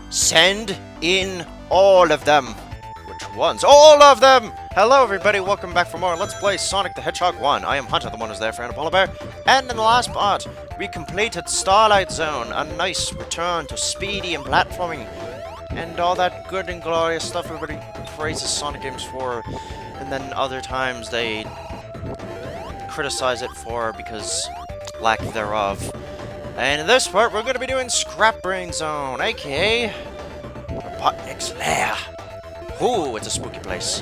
Send in all of them. Which ones? All of them! Hello everybody, welcome back for more Let's Play Sonic the Hedgehog 1. I am Hunter, the one who's there for Polar Bear. And in the last part, we completed Starlight Zone, a nice return to speedy and platforming. And all that good and glorious stuff everybody praises Sonic games for. And then other times they criticize it for because lack thereof. And in this part, we're going to be doing Scrap Brain Zone, aka Badniks lair. Ooh, it's a spooky place.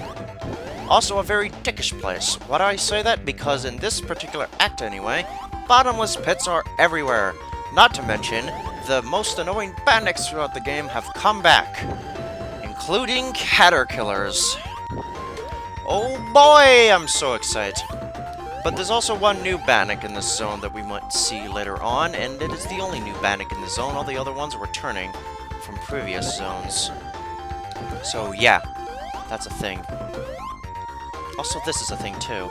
Also a very dickish place. Why do I say that? Because in this particular act anyway, bottomless pits are everywhere. Not to mention, the most annoying Badniks throughout the game have come back, including caterpillars. Oh boy, I'm so excited. But there's also one new Badnik in this zone that we might see later on, and it is the only new Badnik in the zone. All the other ones are returning from previous zones. So yeah, that's a thing. Also, this is a thing too.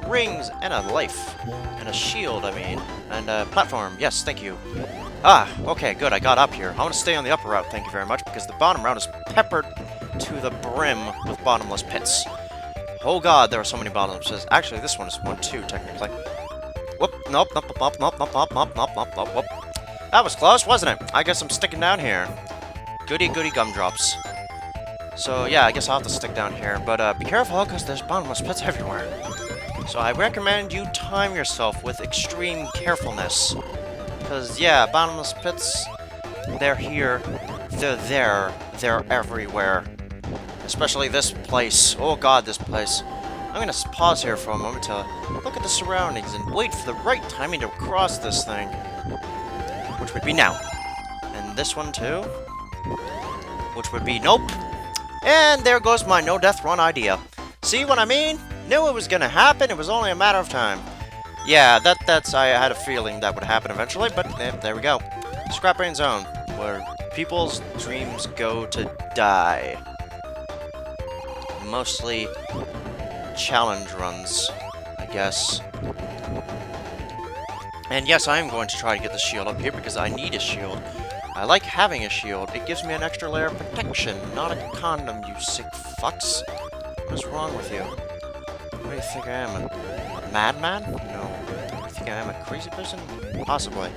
Rings and a life. And a shield, I mean. And a platform. Yes, thank you. Ah, okay, good. I got up here. I want to stay on the upper route, thank you very much, because the bottom route is peppered to the brim with bottomless pits. Oh god, there are so many bottomless pits. Actually, this one is one too, technically. Whoop, nope, nope, nope, nope, nope, nope, nope, nope, nope, nope, whoop. That was close, wasn't it? I guess I'm sticking down here. Goody goody gumdrops. So yeah, I guess I'll have to stick down here, but be careful, because there's bottomless pits everywhere. So I recommend you time yourself with extreme carefulness. Because yeah, bottomless pits, they're here, they're there, they're everywhere. Especially this place. Oh god, this place. I'm gonna pause here for a moment to look at the surroundings and wait for the right timing to cross this thing. Which would be now. And this one too. Which would be nope. And there goes my no-death run idea. See what I mean? Knew it was gonna happen, it was only a matter of time. Yeah, that's I had a feeling that would happen eventually, but there we go. Scrap Brain Zone, where people's dreams go to die. Mostly challenge runs, I guess. And yes, I am going to try to get the shield up here because I need a shield. I like having a shield. It gives me an extra layer of protection, not a condom, you sick fucks. What is wrong with you? What do you think I am? A madman? No. Do you think I am a crazy person? Possibly.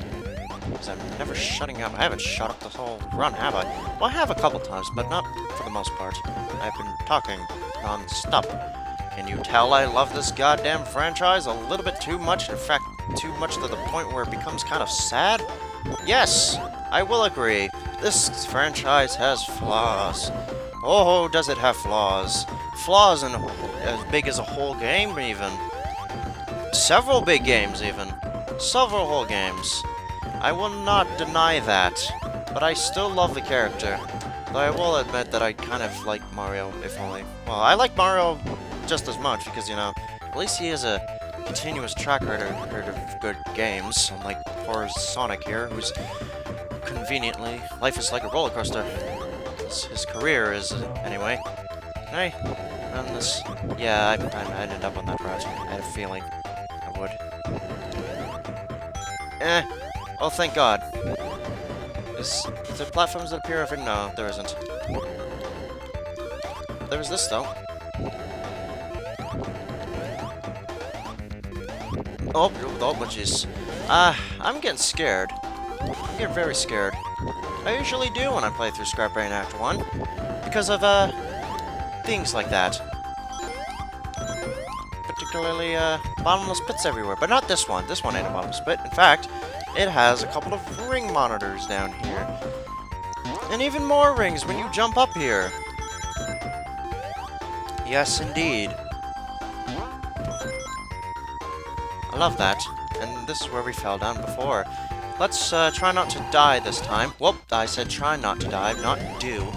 Because I'm never shutting up. I haven't shut up this whole run, have I? Well, I have a couple times, but not for the most part. I've been talking non-stop. Can you tell I love this goddamn franchise a little bit too much? In fact, too much to the point where it becomes kind of sad? Yes, I will agree. This franchise has flaws. Oh, does it have flaws? Flaws in as big as a whole game, even. Several big games, even. Several whole games. I will not deny that, but I still love the character. Though I will admit that I kind of like Mario, if only. Well, I like Mario just as much because, you know, at least he has a continuous track record of good games, unlike poor Sonic here, who's conveniently, life is like a roller coaster. His career is, anyway. Hey, and this, yeah, I ended up on that route. I had a feeling I would. Oh, thank God. Is there platforms that appear every? No, there isn't. There's this, though. Oh, jeez. I'm getting scared. I'm getting very scared. I usually do when I play through Scrap Brain Act 1. Because of, things like that. Particularly, bottomless pits everywhere. But not this one. This one ain't a bottomless pit. In fact, it has a couple of ring monitors down here. And even more rings when you jump up here. Yes, indeed. I love that. And this is where we fell down before. Let's try not to die this time. Whoop, I said try not to die, not do.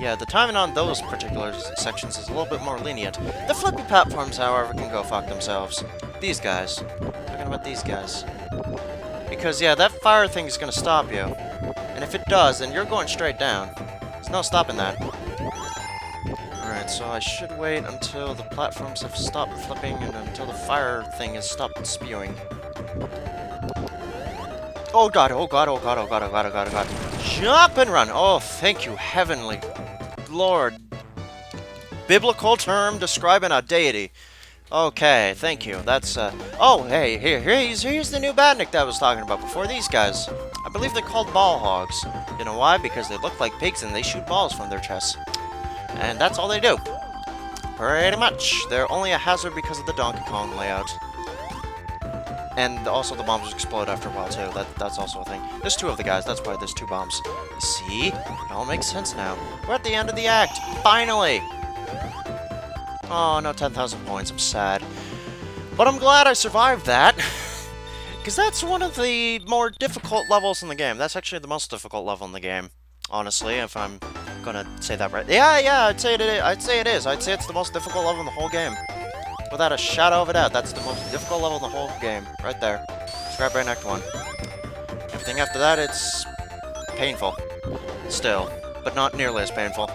Yeah, the timing on those particular sections is a little bit more lenient. The flippy platforms, however, can go fuck themselves. These guys. Talking about these guys. Because, yeah, that fire thing is going to stop you. And if it does, then you're going straight down. There's no stopping that. Alright, so I should wait until the platforms have stopped flipping and until the fire thing has stopped spewing. Oh god, oh god, oh god, oh god, oh god, oh god, oh god. Jump and run! Oh, thank you, heavenly Lord. Biblical term describing a deity. Okay, thank you. That's, oh, hey, here's the new Badnik that I was talking about before these guys. I believe they're called ball hogs. You know why? Because they look like pigs and they shoot balls from their chests. And that's all they do. Pretty much. They're only a hazard because of the Donkey Kong layout. And also the bombs explode after a while too. That's also a thing. There's two of the guys, that's why there's two bombs. See? It all makes sense now. We're at the end of the act. Finally! Oh, no 10,000 points. I'm sad. But I'm glad I survived that. Because that's one of the more difficult levels in the game. That's actually the most difficult level in the game. Honestly, if I'm gonna say that right. Yeah, I'd say it is. I'd say it's the most difficult level in the whole game. Without a shadow of a doubt, that's the most difficult level in the whole game. Right there. Scrap Brain Act 1. Everything after that, it's painful. Still. But not nearly as painful.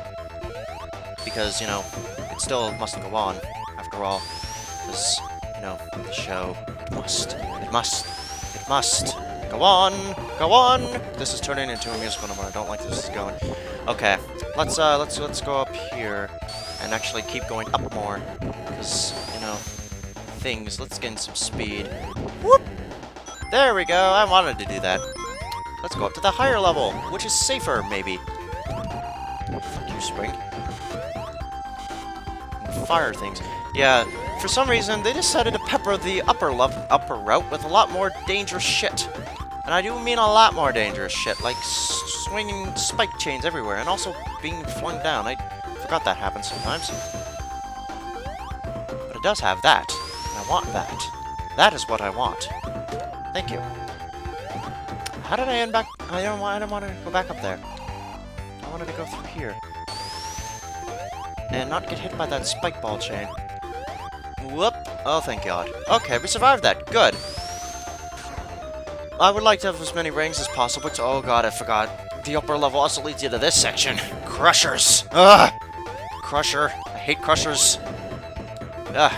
Because, you know, it still must go on, after all. Because, you know, the show, it must go on, go on! This is turning into a musical number. I don't like this is going. Okay, let's go up here and actually keep going up more. Because, you know, things, let's gain some speed. Whoop! There we go, I wanted to do that. Let's go up to the higher level, which is safer, maybe. Fuck you, Spring. Fire things. Yeah, for some reason, they decided to pepper the upper route with a lot more dangerous shit. And I do mean a lot more dangerous shit, like swinging spike chains everywhere, and also being flung down. I forgot that happens sometimes. But it does have that, and I want that. That is what I want. Thank you. How did I end back? I don't want to go back up there. I wanted to go through here. And not get hit by that spike ball chain. Whoop. Oh, thank God. Okay, we survived that. Good. I would like to have as many rings as possible. Oh God, I forgot. The upper level also leads you to this section. Crushers. Ugh. Crusher. I hate crushers. Ugh.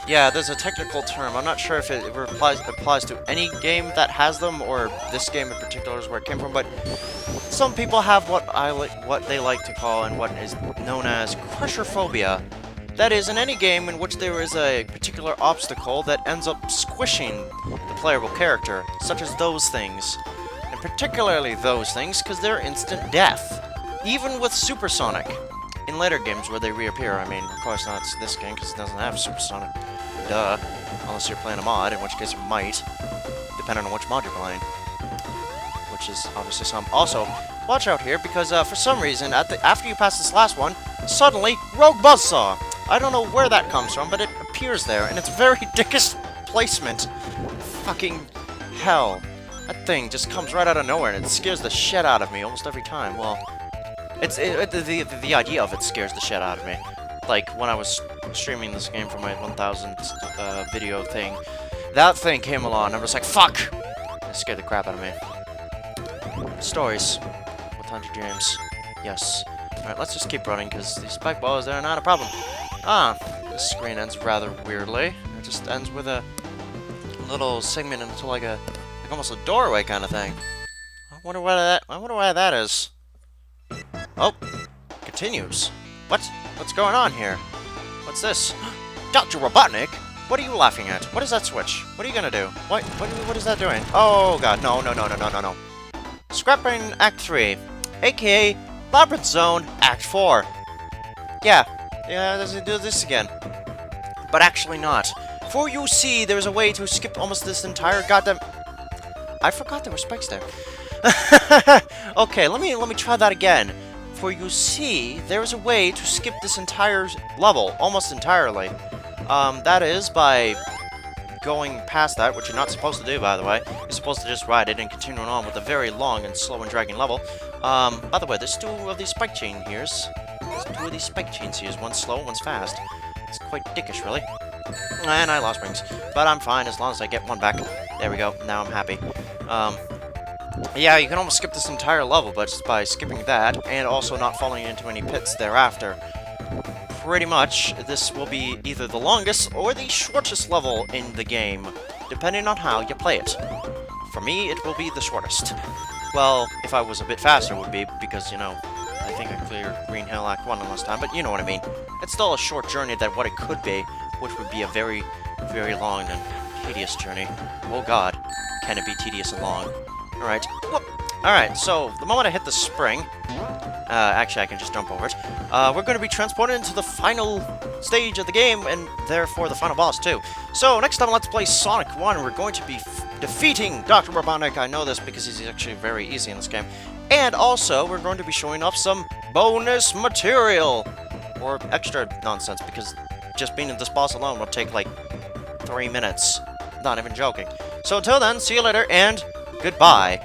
Yeah, there's a technical term. I'm not sure if it applies to any game that has them, or this game in particular is where it came from, but some people have what they like to call and what is known as crusher phobia. That is, in any game in which there is a particular obstacle that ends up squishing the playable character, such as those things. And particularly those things, because they're instant death. Even with Supersonic. In later games where they reappear, I mean, of course not this game, because it doesn't have Supersonic. Duh. Unless you're playing a mod, in which case it might. Depending on which mod you're playing. Which is obviously some. Also, watch out here, because for some reason, after you pass this last one, suddenly, Rogue Buzzsaw! I don't know where that comes from, but it appears there, and it's very dickish placement. Fucking hell. That thing just comes right out of nowhere, and it scares the shit out of me almost every time. Well, the idea of it scares the shit out of me. Like, when I was streaming this game for my 1000th video thing, that thing came along, and I was like, fuck! It scared the crap out of me. Stories with Hunter James. Yes. Alright, let's just keep running, because these spike balls, they're not a problem. Ah, this screen ends rather weirdly. It just ends with a little segment into like almost a doorway kind of thing. I wonder why that is. Oh, continues. What's going on here? What's this? Dr. Robotnik? What are you laughing at? What is that switch? What are you gonna do? What is that doing? Oh god, no. Scrap Brain Act 3, aka Labyrinth Zone Act 4. Yeah, let's do this again. But actually not. For you see, there's a way to skip almost this entire goddamn... I forgot there were spikes there. Okay, let me try that again. For you see, there is a way to skip this entire level, almost entirely. That is by going past that, which you're not supposed to do, by the way. You're supposed to just ride it and continue on with a very long and slow and dragging level. By the way, there's two of these spike chains here. One's slow, one's fast. It's quite dickish, really. And I lost rings. But I'm fine as long as I get one back. There we go. Now I'm happy. Yeah, you can almost skip this entire level, but just by skipping that, and also not falling into any pits thereafter. Pretty much, this will be either the longest or the shortest level in the game, depending on how you play it. For me, it will be the shortest. Well, if I was a bit faster, it would be, because, you know, I think I cleared Green Hill Act 1 last time, but you know what I mean. It's still a short journey than what it could be, which would be a very, very long and tedious journey. Oh god, can it be tedious and long? Alright, alright, so the moment I hit the spring, actually I can just jump over it, we're going to be transported into the final stage of the game, and therefore the final boss too. So next time Let's Play Sonic 1, we're going to be defeating Dr. Robotnik. I know this because he's actually very easy in this game. And also, we're going to be showing off some bonus material, or extra nonsense, because just being in this boss alone will take like 3 minutes. Not even joking. So until then, see you later, and goodbye.